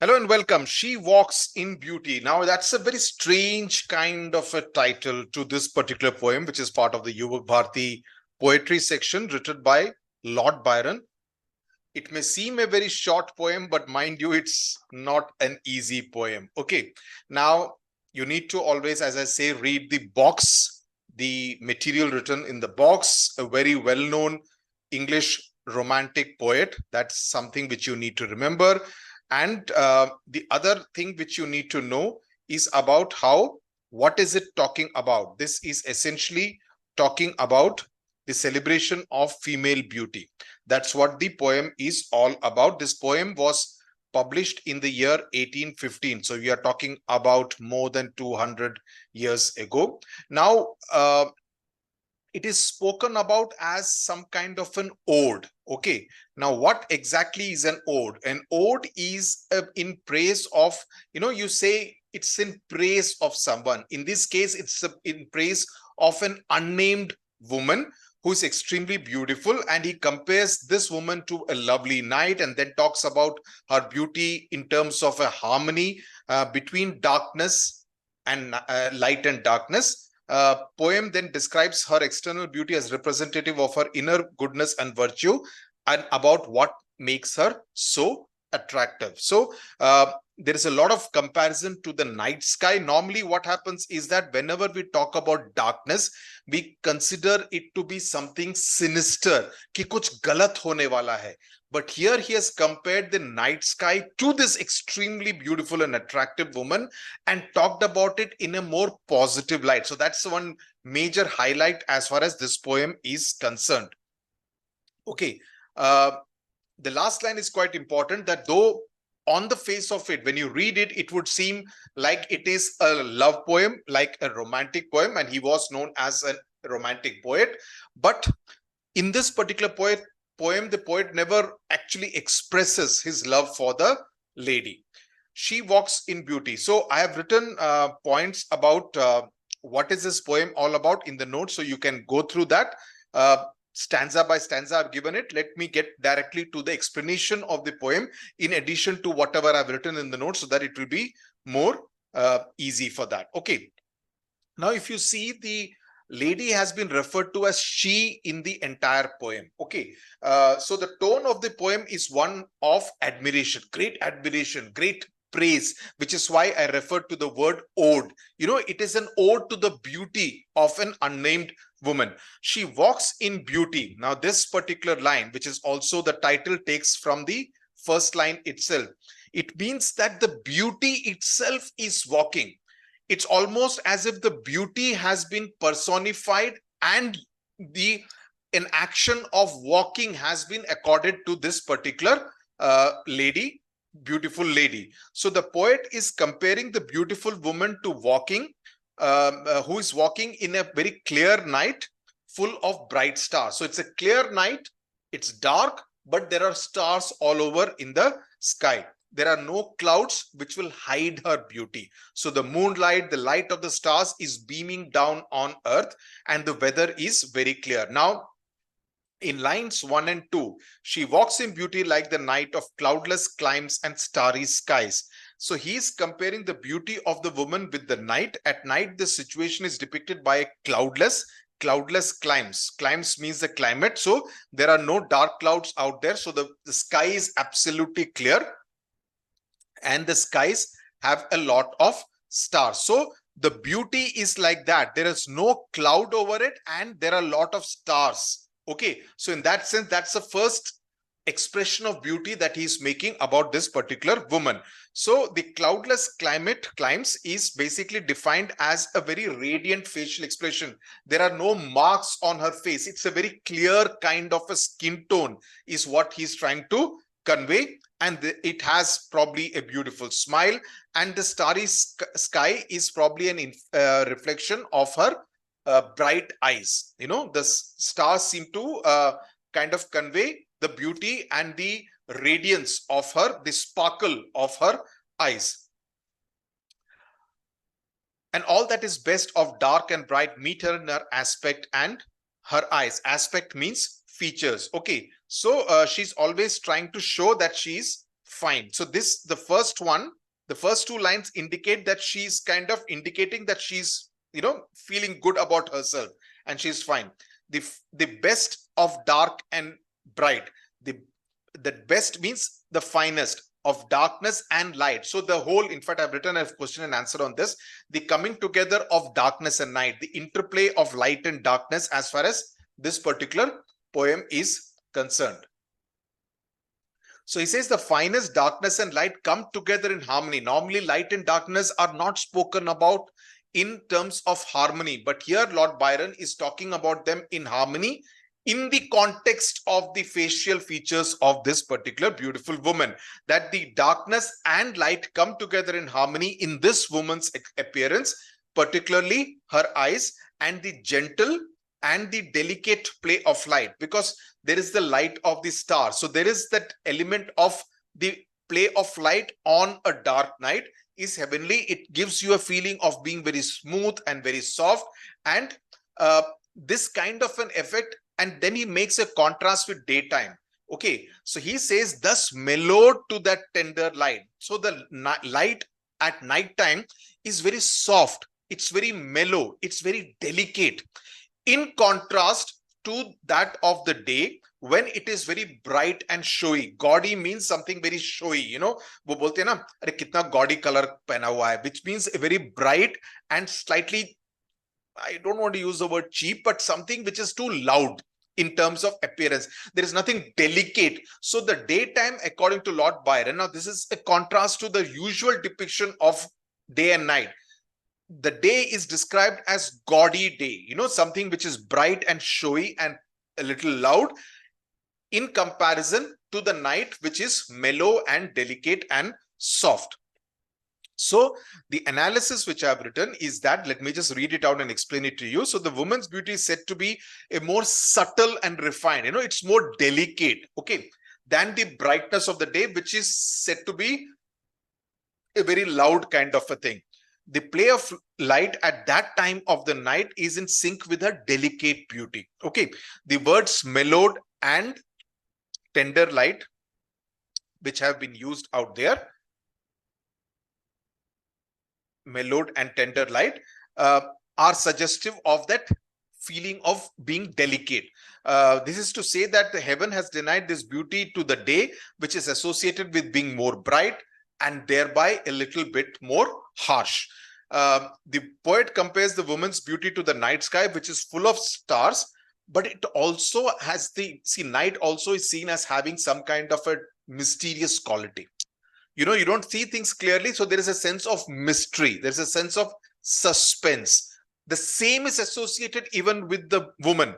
Hello and welcome. She Walks in Beauty. Now, that's a very strange kind of a title to this particular poem, which is part of the Yuvakbharati poetry section written by Lord Byron. It may seem a very short poem, but mind you, it's not an easy poem. Okay. Now, you need to always, as I say, read the box, the material written in the box, a very well-known English romantic poet. That's something which you need to remember. And the other thing which you need to know is about what is it talking about? This is essentially talking about the celebration of female beauty. That's what the poem is all about. This poem was published in the year 1815. So we are talking about more than 200 years ago. Now, it is spoken about as some kind of an ode. Okay. Now, what exactly is an ode? An ode is in praise of, you say it's in praise of someone. In this case, it's in praise of an unnamed woman who is extremely beautiful, and he compares this woman to a lovely night and then talks about her beauty in terms of a harmony between darkness and light and darkness. Poem then describes her external beauty as representative of her inner goodness and virtue, and about what makes her so attractive. So there is a lot of comparison to the night sky. Normally what happens is that whenever we talk about darkness, we consider it to be something sinister, कि कुछ गलत होने वाला है. But here he has compared the night sky to this extremely beautiful and attractive woman and talked about it in a more positive light. So that's one major highlight as far as this poem is concerned. Okay. The last line is quite important, that though on the face of it, when you read it, it would seem like it is a love poem, like a romantic poem, and he was known as a romantic poet. But in this particular poem, the poet never actually expresses his love for the lady. She walks in beauty. So I have written points about what is this poem all about in the notes, so you can go through that. Stanza by stanza I've given it. Let me get directly to the explanation of the poem in addition to whatever I've written in the notes, so that it will be more easy for that. Okay. Now, if you see, the lady has been referred to as she in the entire poem. Okay. So the tone of the poem is one of admiration, great praise, which is why I referred to the word ode. It is an ode to the beauty of an unnamed woman. She walks in beauty. Now, this particular line, which is also the title, takes from the first line itself. It means that the beauty itself is walking. It's almost as if the beauty has been personified and an action of walking has been accorded to this particular lady, beautiful lady. So the poet is comparing the beautiful woman to walking, who is walking in a very clear night full of bright stars. So it's a clear night, it's dark, but there are stars all over in the sky. There are no clouds which will hide her beauty. So the moonlight, the light of the stars is beaming down on earth, and the weather is very clear. Now, in lines 1 and 2, she walks in beauty like the night of cloudless climes and starry skies. So he's comparing the beauty of the woman with the night. At night, the situation is depicted by cloudless climes. Climes means the climate. So there are no dark clouds out there. So the sky is absolutely clear, and the skies have a lot of stars. So the beauty is like that. There is no cloud over it, and there are a lot of stars. Okay, so in that sense, that's the first expression of beauty that he's making about this particular woman. So the cloudless climes is basically defined as a very radiant facial expression. There are no marks on her face. It's a very clear kind of a skin tone is what he's trying to convey. And it has probably a beautiful smile, and the starry sky is probably a reflection of her bright eyes. The stars seem to kind of convey the beauty and the radiance of her, the sparkle of her eyes. And all that is best of dark and bright meet her in her aspect and her eyes. Aspect means features. Okay, so she's always trying to show that she's fine. So the first one, the first two lines indicate that she's kind of indicating that she's, feeling good about herself and she's fine. The best of dark and bright. The best means the finest of darkness and light. So the whole, in fact, I've written a question and answer on this. The coming together of darkness and night, the interplay of light and darkness as far as this particular poem is concerned. So he says the finest darkness and light come together in harmony. Normally, light and darkness are not spoken about in terms of harmony, but here Lord Byron is talking about them in harmony in the context of the facial features of this particular beautiful woman, that the darkness and light come together in harmony in this woman's appearance, particularly her eyes and the gentle and the delicate play of light, because there is the light of the star. So there is that element of the play of light on a dark night is heavenly. It gives you a feeling of being very smooth and very soft, and this kind of an effect. And then he makes a contrast with daytime. Okay, so he says, thus mellowed to that tender light. So the light at night time is very soft, it's very mellow, it's very delicate, in contrast to that of the day, when it is very bright and showy. Gaudy means something very showy, wo bolte hain na, are kitna gaudy color pehna hua hai, which means a very bright and slightly, I don't want to use the word cheap, but something which is too loud in terms of appearance. There is nothing delicate. So the daytime, according to Lord Byron, now this is a contrast to the usual depiction of day and night. The day is described as gaudy day, something which is bright and showy and a little loud, in comparison to the night, which is mellow and delicate and soft. So the analysis which I have written is that, let me just read it out and explain it to you. So the woman's beauty is said to be a more subtle and refined, it's more delicate, okay, than the brightness of the day, which is said to be a very loud kind of a thing. The play of light at that time of the night is in sync with her delicate beauty. Okay, the words mellowed and tender light, which have been used out there, mellowed and tender light, are suggestive of that feeling of being delicate. This is to say that the heaven has denied this beauty to the day, which is associated with being more bright and thereby a little bit more harsh. The poet compares the woman's beauty to the night sky, which is full of stars, but it also has night also is seen as having some kind of a mysterious quality. You don't see things clearly, so there is a sense of mystery, there's a sense of suspense. The same is associated even with the woman.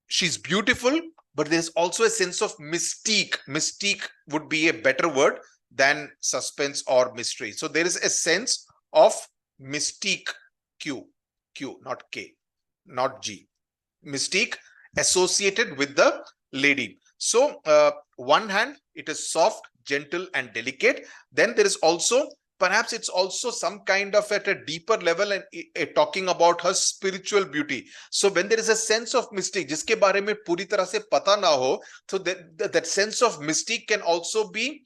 She's beautiful, but there's also a sense of mystique. Mystique would be a better word than suspense or mystery. So there is a sense of mystique, Q, not K, not G. Mystique associated with the lady. So one hand, it is soft, gentle and delicate. Then there is also, perhaps it's also some kind of at a deeper level and talking about her spiritual beauty. So when there is a sense of mystique, jiske bare mein puri tarah se pata na ho, so that sense of mystique can also be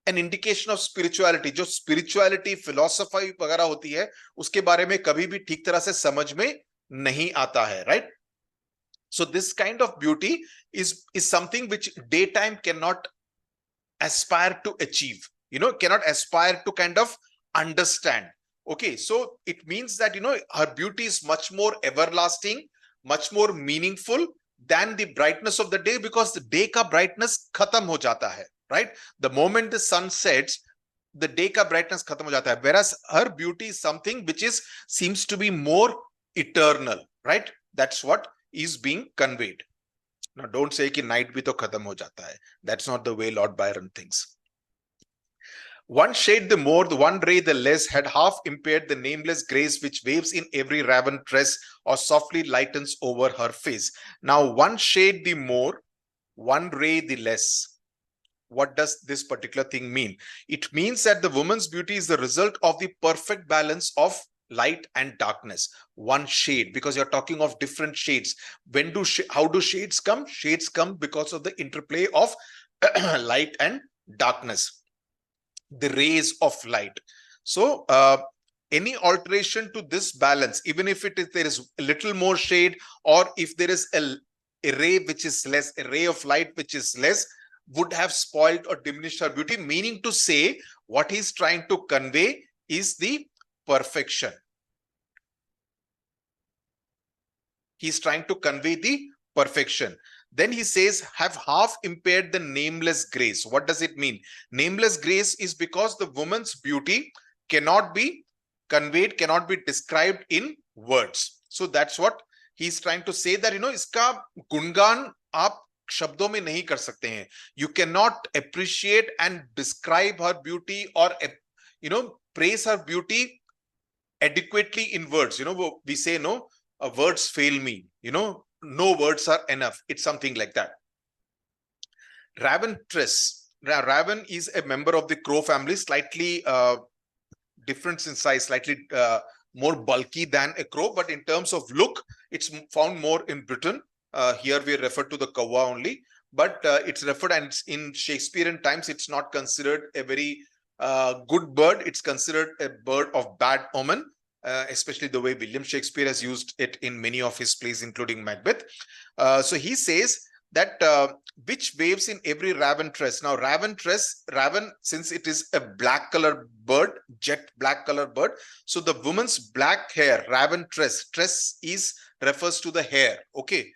an indication of spirituality. जो spirituality, philosophy वगैरह होती है, उसके बारे में कभी भी ठीक तरह से समझ में नहीं आता है, right? So this kind of beauty is something which daytime cannot aspire to achieve, cannot aspire to kind of understand. Okay, so it means that, her beauty is much more everlasting, much more meaningful than the brightness of the day, because the day ka brightness khatam ho jata hai, right? The moment the sun sets, the day ka brightness khatam ho jata hai, whereas her beauty is something which seems to be more eternal, right? That's what is being conveyed. Now, don't say कि night भी तो खत्म हो जाता है. That's not the way Lord Byron thinks. One shade the more, the one ray the less, had half impaired the nameless grace which waves in every raven tress or softly lightens over her face. Now, one shade the more, one ray the less. What does this particular thing mean? It means that the woman's beauty is the result of the perfect balance of light and darkness. One shade, because you're talking of different shades. How do shades come? Shades come because of the interplay of light and darkness. the rays of light. So any alteration to this balance, even if there is a little more shade, or if there is a ray which is less, a ray of light which is less, would have spoiled or diminished her beauty. Meaning to say, what he's trying to convey is the perfection. He's trying to convey the perfection. Then he says, have half impaired the nameless grace. What does it mean? Nameless grace is because the woman's beauty cannot be conveyed, cannot be described in words. So that's what he's trying to say, that, iska gungan aap shabdon mein nahi kar sakte hain. You cannot appreciate and describe her beauty, or, praise her beauty adequately in words. We say, no, words fail me, no words are enough. It's something like that. Raven tress. Raven is a member of the crow family, slightly different in size, slightly more bulky than a crow, but in terms of look, it's found more in Britain. Here we refer to the kawa only, but it's referred, and it's in Shakespearean times, it's not considered a very good bird. It's considered a bird of bad omen. Especially the way William Shakespeare has used it in many of his plays, including Macbeth. So he says that which waves in every raven tress. Now, raven, since it is a black colored bird, jet black colored bird, so the woman's black hair, raven tress refers to the hair, okay,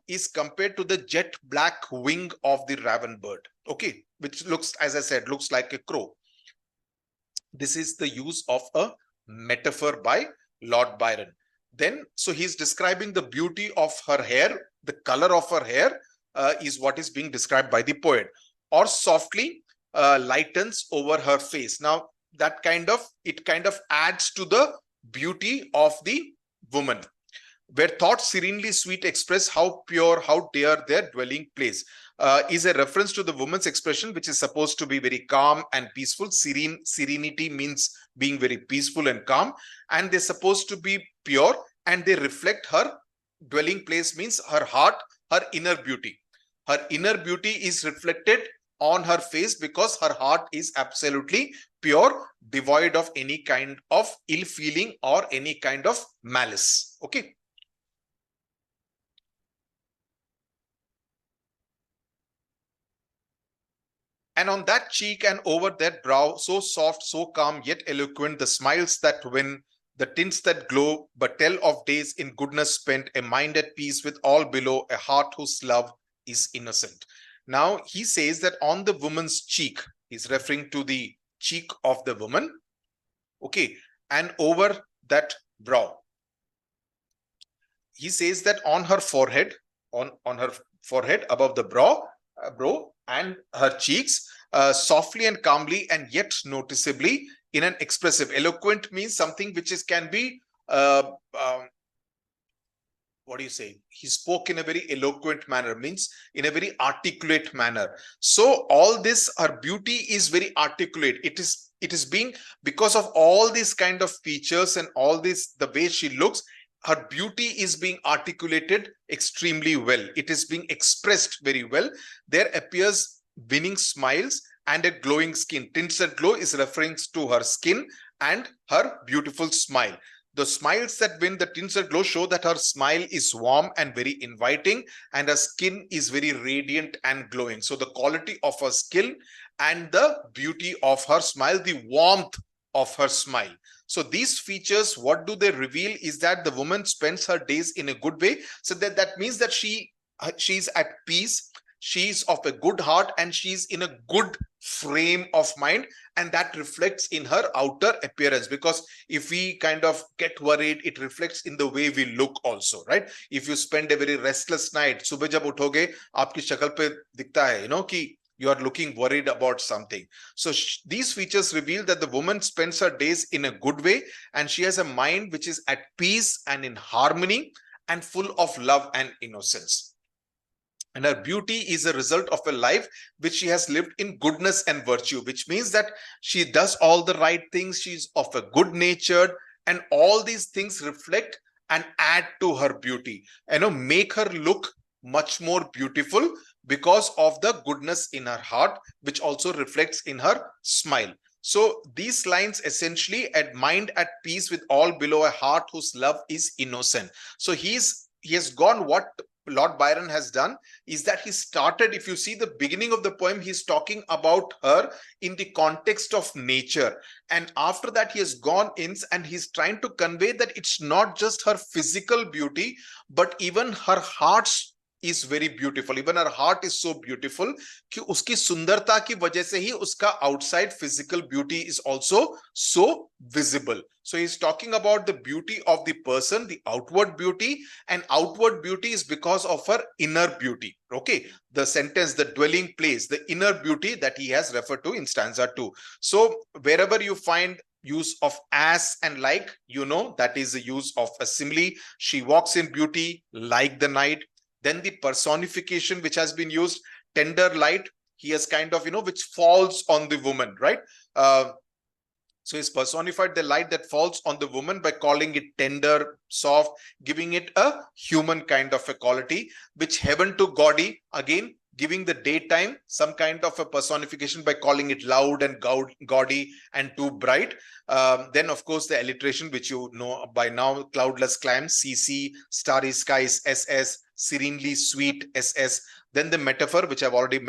is compared to the jet black wing of the raven bird, okay, which looks, as I said, looks like a crow. This is the use of a metaphor by Lord Byron. Then, so he's describing the beauty of her hair, the color of her hair is what is being described by the poet. Or softly lightens over her face. Now, that kind of adds to the beauty of the woman. Where thoughts serenely sweet express how pure, how dear their dwelling place. Is a reference to the woman's expression, which is supposed to be very calm and peaceful. Serenity means being very peaceful and calm, and they're supposed to be pure, and they reflect her dwelling place, means her heart, her inner beauty. Her inner beauty is reflected on her face because her heart is absolutely pure, devoid of any kind of ill feeling or any kind of malice. Okay. And on that cheek and over that brow, so soft, so calm, yet eloquent, the smiles that win, the tints that glow, but tell of days in goodness spent, a mind at peace with all below, a heart whose love is innocent. Now, he says that on the woman's cheek, he's referring to the cheek of the woman, okay, and over that brow. He says that on her forehead, on her forehead, above the brow, and her cheeks, softly and calmly and yet noticeably in an expressive. Eloquent means something which can be, what do you say? He spoke in a very eloquent manner, means in a very articulate manner. So all this, her beauty is very articulate. It is being, because of all these kind of features and all this, the way she looks, her beauty is being articulated extremely well. It is being expressed very well. There appears winning smiles and a glowing skin. Tints that glow is referring to her skin and her beautiful smile. The smiles that win, the tints that glow, show that her smile is warm and very inviting, and her skin is very radiant and glowing. So the quality of her skin and the beauty of her smile, the warmth of her smile. So these features, what do they reveal is that the woman spends her days in a good way. So that means that she's at peace, she's of a good heart, and she's in a good frame of mind, and that reflects in her outer appearance. Because if we kind of get worried, it reflects in the way we look also, right? If you spend a very restless night, subah jab uthoge, aapki shakal pe dikhta hai, ki you are looking worried about something. So these features reveal that the woman spends her days in a good way, and she has a mind which is at peace and in harmony and full of love and innocence. And her beauty is a result of a life which she has lived in goodness and virtue, which means that she does all the right things. She's of a good natured, and all these things reflect and add to her beauty, make her look much more beautiful, because of the goodness in her heart, which also reflects in her smile. So these lines essentially, at mind at peace with all below, a heart whose love is innocent. So he has gone, what Lord Byron has done is that he started, if you see the beginning of the poem, he's talking about her in the context of nature. And after that, he has gone in and he's trying to convey that it's not just her physical beauty, but even her heart's is very beautiful. Even her heart is so beautiful कि उसकी सुंदरता की वजह से ही उसका outside physical beauty is also so visible. So he's talking about the beauty of the person, the outward beauty, and outward beauty is because of her inner beauty. Okay, the sentence, the dwelling place, the inner beauty that he has referred to in stanza 2. So wherever you find use of as and like, you know that is the use of a simile. She walks in beauty like the night. Then the personification which has been used, tender light, he has kind of, which falls on the woman, right? So he's personified the light that falls on the woman by calling it tender, soft, giving it a human kind of a quality, which heaven to gaudy, again, giving the daytime some kind of a personification by calling it loud and gaudy and too bright. Then, of course, the alliteration, which you know by now, cloudless climes, CC, starry skies, SS, serenely sweet, SS. Then the metaphor, which I've already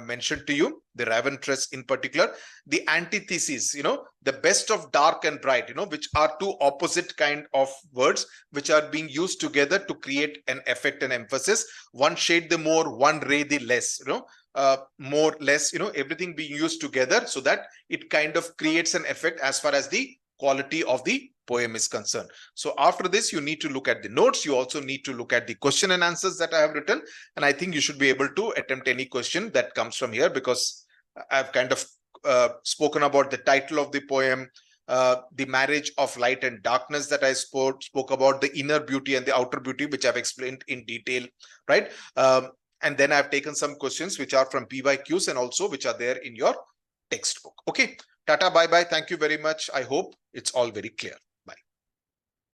mentioned to you, the raventress in particular, the antithesis, the best of dark and bright, which are two opposite kind of words, which are being used together to create an effect and emphasis. One shade the more, one ray the less, more, less, everything being used together so that it kind of creates an effect as far as the quality of the poem is concerned. So after this, you need to look at the notes. You also need to look at the question and answers that I have written. And I think you should be able to attempt any question that comes from here, because I've kind of spoken about the title of the poem, the marriage of light and darkness that I spoke about, the inner beauty and the outer beauty, which I've explained in detail, right? And then I've taken some questions which are from PYQs and also which are there in your textbook. Okay, tata, bye-bye. Thank you very much. I hope it's all very clear.